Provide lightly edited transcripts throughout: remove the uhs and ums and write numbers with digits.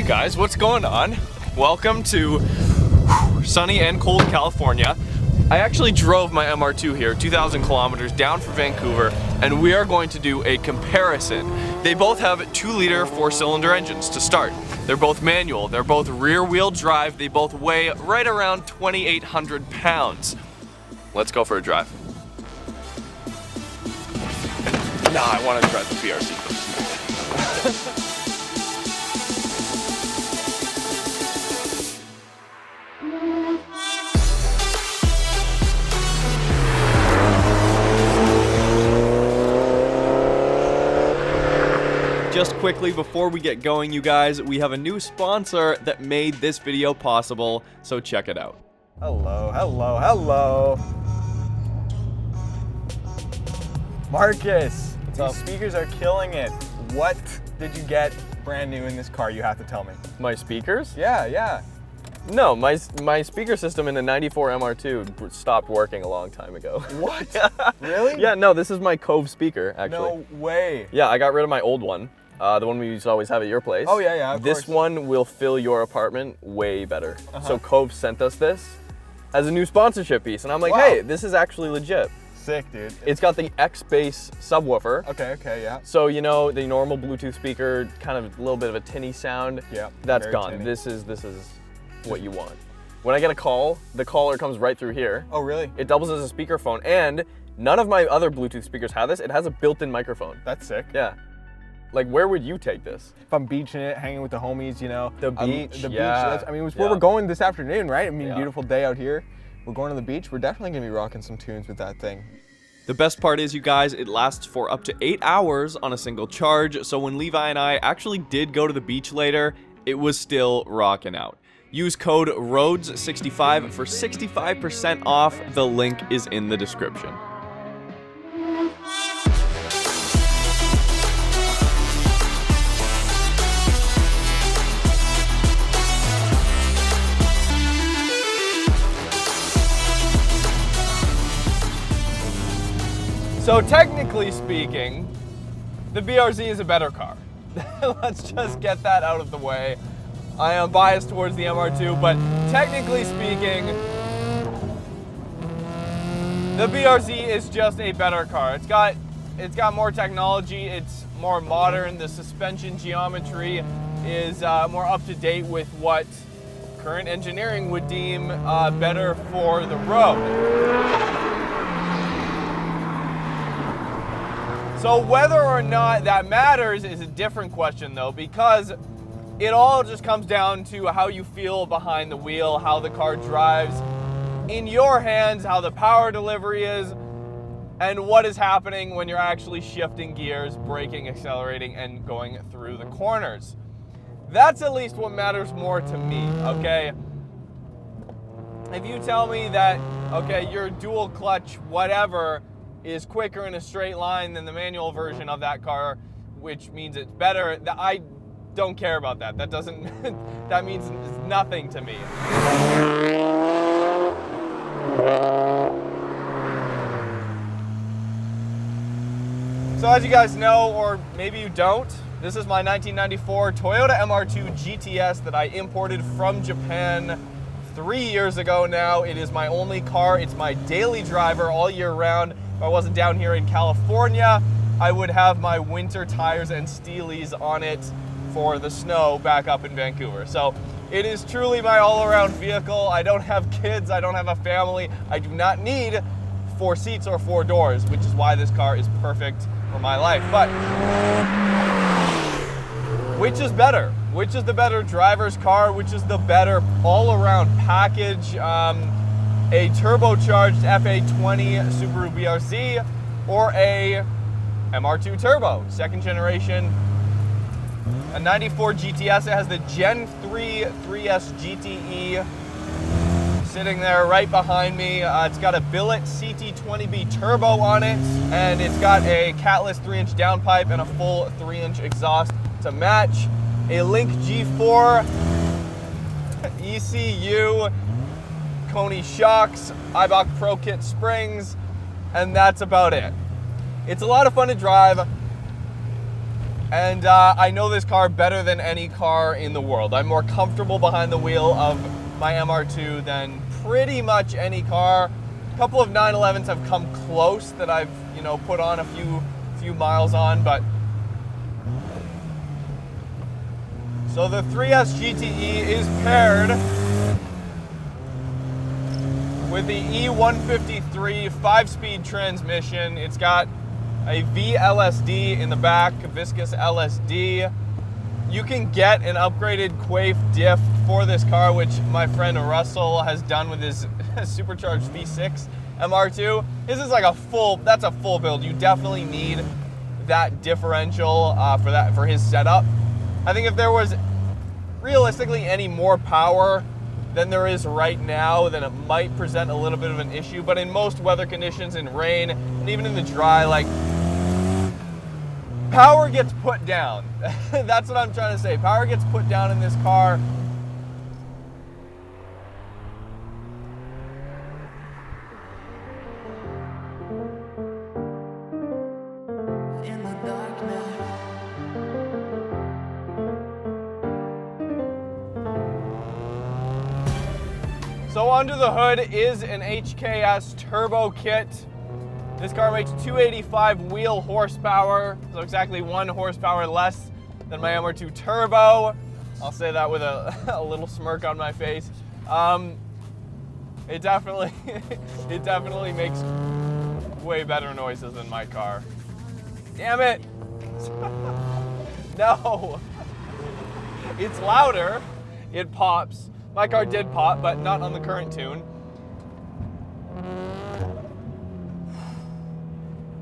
Hey guys, what's going on? Welcome to sunny and cold California. I actually drove my MR2 here, 2,000 kilometers down from Vancouver, and we are going to do a comparison. They both have 2-liter 4-cylinder engines to start. They're both manual, they're both rear-wheel drive, they both weigh right around 2,800 pounds. Let's go for a drive. Nah, I want to drive the BRZ first. Just quickly before we get going, you guys, we have a new sponsor that made this video possible, so check it out. Hello. Marcus, these speakers are killing it. What did you get brand new in this car? You have to tell me. My speakers? Yeah. No, my speaker system in the 94 MR2 stopped working a long time ago. What? Really? Yeah, no, this is my Cove speaker, actually. No way. Yeah, I got rid of my old one. The one we used to always have at your place. Oh, yeah, of This course. one will fill your apartment way better. So Cove sent us this as a new sponsorship piece, and I'm like, Wow. hey, this is actually legit. Sick, dude. It's got the X-Bass subwoofer. Okay, yeah. So, you know, the normal Bluetooth speaker, kind of a little bit of a tinny sound. Yeah, That's very gone. tinny. This is what you want. When I get a call, the caller comes right through here. Oh, really? It doubles as a speakerphone, and none of my other Bluetooth speakers have this. It has a built-in microphone. That's sick. Yeah. Like, where would you take this? If I'm beaching it, hanging with the homies, you know. The beach, The beach, yeah. it's where we're going this afternoon, right? I mean, Yeah. beautiful day out here. We're going to the beach. We're definitely gonna be rocking some tunes with that thing. The best part is, you guys, it lasts for up to 8 hours on a single charge, so when Levi and I actually did go to the beach later, it was still rocking out. Use code ROADS65 for 65% off. The link is in the description. So technically speaking, the BRZ is a better car. Let's just get that out of the way. I am biased towards the MR2, but technically speaking, the BRZ is just a better car. It's got more technology, it's more modern, the suspension geometry is more up to date with what current engineering would deem better for the road. So whether or not that matters is a different question though, because it all just comes down to how you feel behind the wheel, how the car drives in your hands, how the power delivery is, and what is happening when you're actually shifting gears, braking, accelerating, and going through the corners. That's at least what matters more to me, okay? If you tell me that, okay, your dual clutch, whatever, is quicker in a straight line than the manual version of that car, which means it's better, I don't care about that. That doesn't, that means nothing to me. So as you guys know, or maybe you don't, this is my 1994 Toyota MR2 GTS that I imported from Japan 3 years ago now. It is my only car. It's my daily driver all year round. If I wasn't down here in California, I would have my winter tires and steelies on it for the snow back up in Vancouver. So it is truly my all-around vehicle. I don't have kids, I don't have a family. I do not need 4 seats or 4 doors, which is why this car is perfect for my life. But which is better? Which is the better driver's car? Which is the better all-around package? A turbocharged FA20 Subaru BRZ or a MR2 Turbo, second generation. A 94 GTS, it has the Gen 3 3S GTE sitting there right behind me. It's got a billet CT20B turbo on it, and it's got a catless 3-inch downpipe and a full 3-inch exhaust to match. A Link G4 ECU, Koni shocks, Eibach Pro Kit springs, and that's about it. It's a lot of fun to drive. And I know this car better than any car in the world. I'm more comfortable behind the wheel of my MR2 than pretty much any car. A couple of 911s have come close that I've, you know, put on a few miles on, but so the 3S GTE is paired with the E153 5-speed transmission. It's got a VLSD in the back, a viscous LSD. You can get an upgraded Quaife diff for this car, which my friend Russell has done with his supercharged V6 MR2. This is like that's a full build. You definitely need that differential for his setup. I think if there was realistically any more power than there is right now, then it might present a little bit of an issue. But in most weather conditions, in rain, and even in the dry, like, power gets put down. That's what I'm trying to say. Power gets put down in this car. So under the hood is an HKS turbo kit. This car makes 285 wheel horsepower, so exactly 1 horsepower less than my MR2 Turbo. I'll say that with a little smirk on my face. It definitely makes way better noises than my car. Damn it! No! It's louder, it pops. My car did pop, but not on the current tune.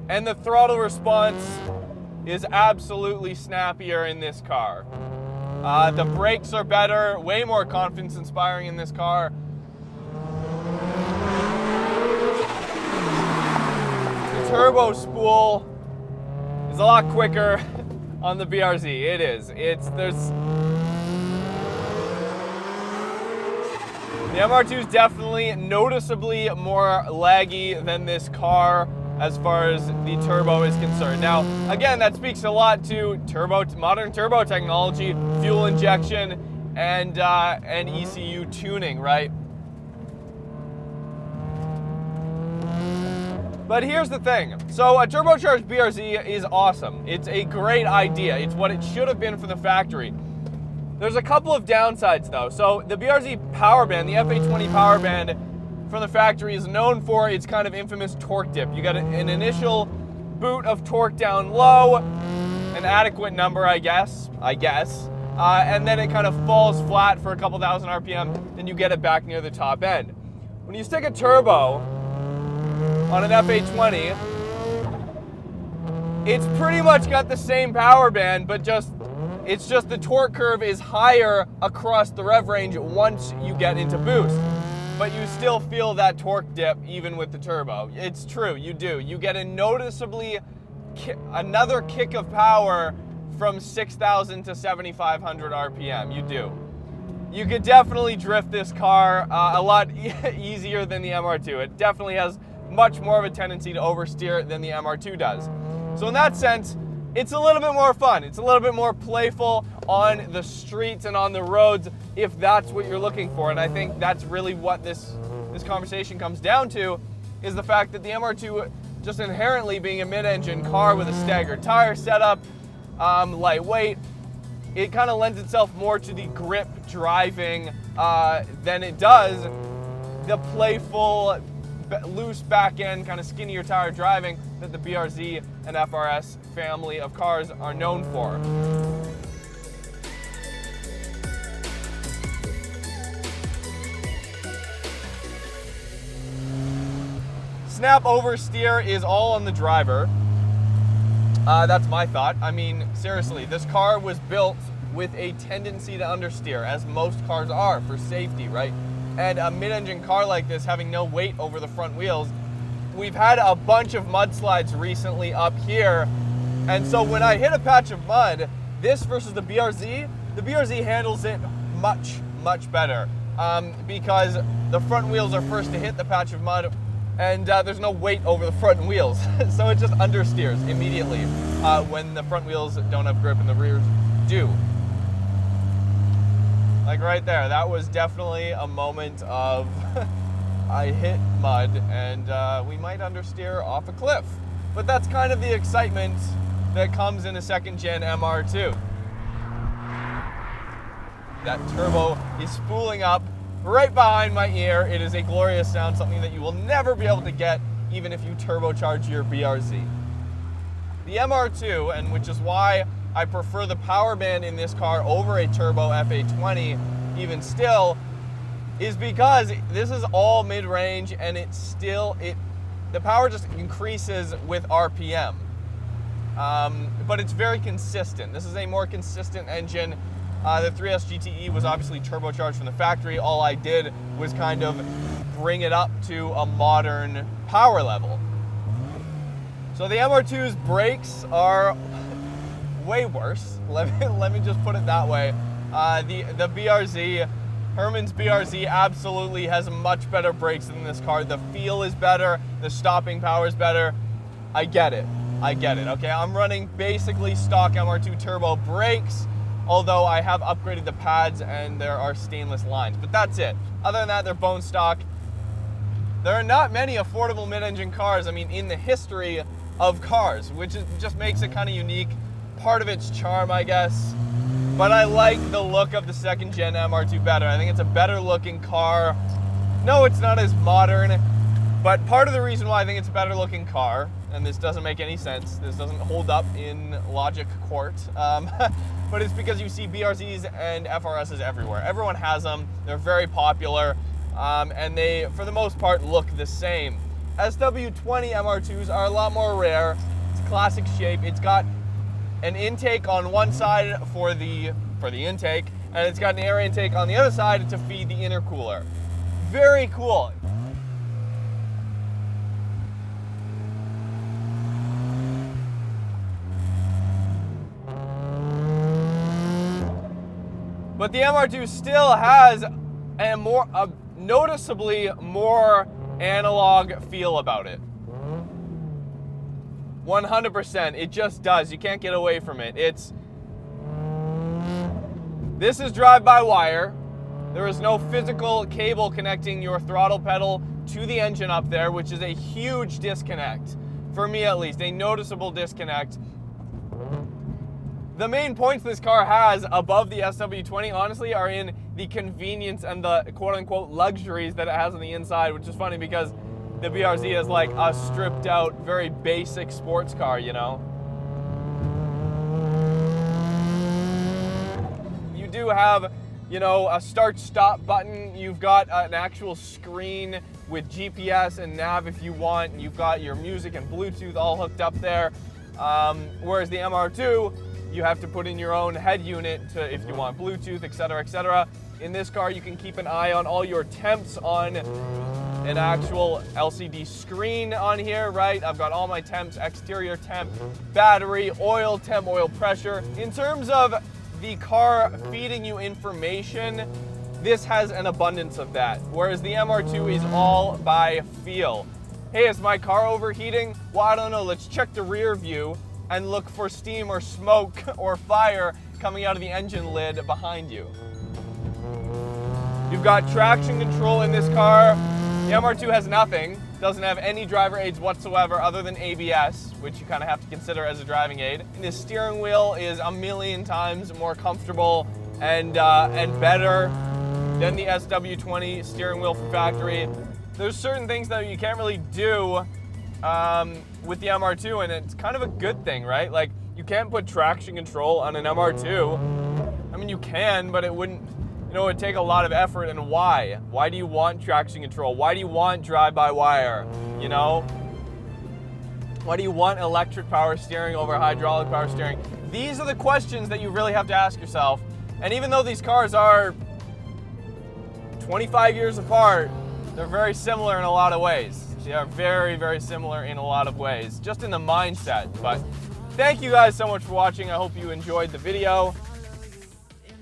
And the throttle response is absolutely snappier in this car. The brakes are better, way more confidence inspiring in this car. The turbo spool is a lot quicker on the BRZ. It is. The MR2 is definitely noticeably more laggy than this car as far as the turbo is concerned. Now, again, that speaks a lot to modern turbo technology, fuel injection, and ECU tuning, right? But here's the thing. So a turbocharged BRZ is awesome. It's a great idea. It's what it should have been for the factory. There's a couple of downsides though. So the BRZ power band, the FA20 power band from the factory is known for its kind of infamous torque dip. You got an initial boot of torque down low, an adequate number, I guess, and then it kind of falls flat for a couple thousand RPM, then you get it back near the top end. When you stick a turbo on an FA20, it's pretty much got the same power band, but it's just the torque curve is higher across the rev range once you get into boost. But you still feel that torque dip even with the turbo. It's true, you do. You get a noticeably, another kick of power from 6,000 to 7,500 RPM, you do. You could definitely drift this car a lot easier than the MR2. It definitely has much more of a tendency to oversteer than the MR2 does. So in that sense, it's a little bit more fun. It's a little bit more playful on the streets and on the roads if that's what you're looking for. And I think that's really what this conversation comes down to, is the fact that the MR2, just inherently being a mid-engine car with a staggered tire setup, lightweight, it kind of lends itself more to the grip driving than it does the playful, loose back end, kind of skinnier tire driving that the BRZ and FRS family of cars are known for. Snap oversteer is all on the driver. That's my thought. I mean, seriously, this car was built with a tendency to understeer, as most cars are, for safety, right? And a mid-engine car like this, having no weight over the front wheels, we've had a bunch of mudslides recently up here, and so when I hit a patch of mud, this versus the BRZ handles it much, much better, because the front wheels are first to hit the patch of mud, and there's no weight over the front wheels. So it just understeers immediately when the front wheels don't have grip and the rears do. Like right there, that was definitely a moment of I hit mud and we might understeer off a cliff. But that's kind of the excitement that comes in a second gen MR2. That turbo is spooling up right behind my ear. It is a glorious sound, something that you will never be able to get even if you turbocharge your BRZ. The MR2, and which is why I prefer the power band in this car over a turbo FA20 even still, is because this is all mid-range and the power just increases with RPM. But it's very consistent. This is a more consistent engine. The 3S GTE was obviously turbocharged from the factory. All I did was kind of bring it up to a modern power level. So the MR2's brakes are way worse. Let me just put it that way. The BRZ, Herman's BRZ absolutely has much better brakes than this car. The feel is better, the stopping power is better. I get it, okay? I'm running basically stock MR2 Turbo brakes, although I have upgraded the pads and there are stainless lines, but that's it. Other than that, they're bone stock. There are not many affordable mid-engine cars, I mean, in the history of cars, which just makes it kind of unique. Part of its charm, I guess. But I like the look of the second gen MR2 better. I think it's a better looking car. No, it's not as modern, but part of the reason why I think it's a better looking car, and this doesn't make any sense, this doesn't hold up in logic court, but it's because you see BRZs and FRSs everywhere. Everyone has them, they're very popular, and they, for the most part, look the same. SW20 MR2s are a lot more rare. It's classic shape. It's got an intake on one side for the intake, and it's got an air intake on the other side to feed the intercooler. Very cool. But the MR2 still has a noticeably more analog feel about it. 100%, it just does. You can't get away from it. This is drive-by-wire. There is no physical cable connecting your throttle pedal to the engine up there, which is a huge disconnect. For me at least, a noticeable disconnect. The main points this car has above the SW20, honestly, are in the convenience and the quote-unquote luxuries that it has on the inside, which is funny because the BRZ is like a stripped out, very basic sports car, you know? You do have, you know, a start-stop button. You've got an actual screen with GPS and nav if you want. You've got your music and Bluetooth all hooked up there. Whereas the MR2, you have to put in your own head unit if you want Bluetooth, etc., etc. In this car, you can keep an eye on all your temps on an actual LCD screen on here, right? I've got all my temps, exterior temp, battery, oil temp, oil pressure. In terms of the car feeding you information, this has an abundance of that, whereas the MR2 is all by feel. Hey, is my car overheating? Well, I don't know, let's check the rear view and look for steam or smoke or fire coming out of the engine lid behind you. You've got traction control in this car. The MR2 has nothing, doesn't have any driver aids whatsoever other than ABS, which you kind of have to consider as a driving aid. And the steering wheel is a million times more comfortable and better than the SW20 steering wheel from factory. There's certain things that you can't really do with the MR2, and it's kind of a good thing, right? Like, you can't put traction control on an MR2. I mean, you can, but it wouldn't, you know, it would take a lot of effort. And why? Why do you want traction control? Why do you want drive-by-wire, you know? Why do you want electric power steering over hydraulic power steering? These are the questions that you really have to ask yourself. And even though these cars are 25 years apart, they're very similar in a lot of ways. They are very, very similar in a lot of ways, just in the mindset. But thank you guys so much for watching. I hope you enjoyed the video.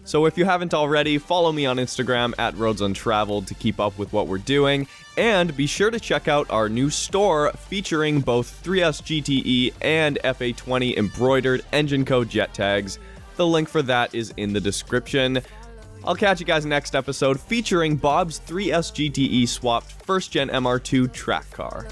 So if you haven't already, follow me on Instagram at Roads Untraveled to keep up with what we're doing. And be sure to check out our new store featuring both 3S GTE and FA20 embroidered engine code jet tags. The link for that is in the description. I'll catch you guys next episode featuring Bob's 3S GTE swapped first gen MR2 track car.